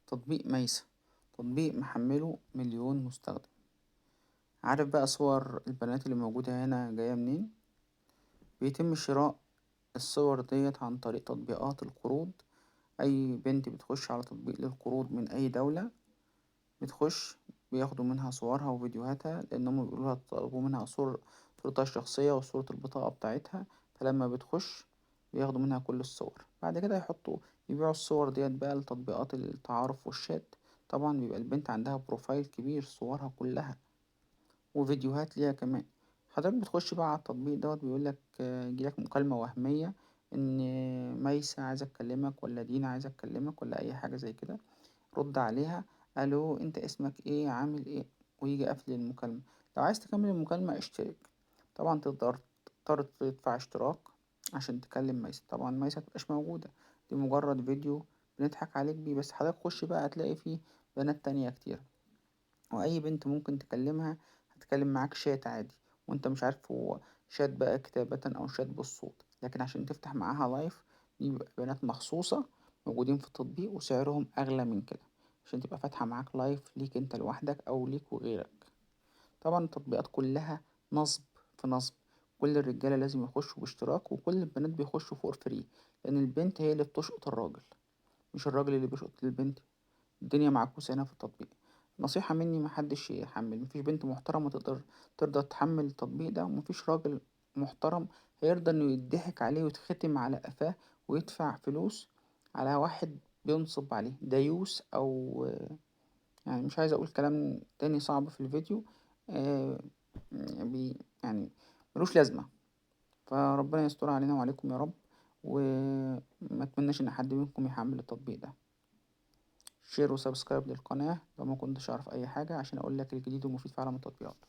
تطبيق ميسة، تطبيق محمله مليون مستخدم. عارف بقى صور البنات اللي موجودة هنا جاية منين؟ بيتم شراء الصور ديت عن طريق تطبيقات القروض. أي بنت بتخش على تطبيق للقروض من أي دولة بتخش، بياخدوا منها صورها وفيديوهاتها، لأنهم بيقولولها طلبوا منها صورتها الشخصية وصورة البطاقة بتاعتها. فلما بتخش بياخدوا منها كل الصور، بعد كده يبيعوا الصور ديت بقى لتطبيقات التعارف والشات. طبعا بيبقى البنت عندها بروفايل كبير، صورها كلها وفيديوهات ليها كمان. حضرتك بتخش بقى على التطبيق دوت، بيقولك يجيلك مكالمة وهمية إن ميسة عايزة أكلمك، ولا دينا عايزة أكلمك، ولا أي حاجة زي كده. رد عليها: الو، انت اسمك ايه، عامل ايه، ويجي قافل المكالمة. لو عايز تكمل المكالمة اشترك. طبعا تضطر تدفع اشتراك عشان تكلم ميسة. طبعا ميسة متبقاش موجودة، دي مجرد فيديو بنضحك عليك بيه بس. حضرتك خش بقى هتلاقي فيه بنات تانية كتير، واي بنت ممكن تكلمها. هتكلم معاك شات عادي وانت مش عارف هو شات بقى كتابة او شات بالصوت. لكن عشان تفتح معاها لايف، دي بيبقى بنات مخصوصة موجودين في التطبيق وسعرهم اغلى من كده، عشان تبقى فاتحة معاك لايف ليك انت لوحدك او ليك وغيرك. طبعا التطبيقات كلها نصب في نصب. كل الرجالة لازم يخشوا باشتراك، وكل البنات بيخشوا فور فري، لان البنت هي اللي بتشقط الراجل، مش الراجل اللي بيشقط البنت. الدنيا معكوسة هنا في التطبيق. نصيحة مني: محدش يحمل. مفيش بنت محترمة ترضى تحمل التطبيق ده، ومفيش راجل محترم هيرضى انه يضحك عليه ويتختم على قفاه ويدفع فلوس على واحد بينصب عليه ديوس. او يعني مش عايز اقول كلام تاني صعب في الفيديو. آه يعني ملوش لازمة. فربنا يستر علينا وعليكم يا رب، وما اتمناش ان حد منكم يحمل التطبيق ده. شير وسبسكرايب للقناة لو ما كنتش أعرف أي حاجة، عشان أقول لك الجديد والمفيد في عالم التطبيقات.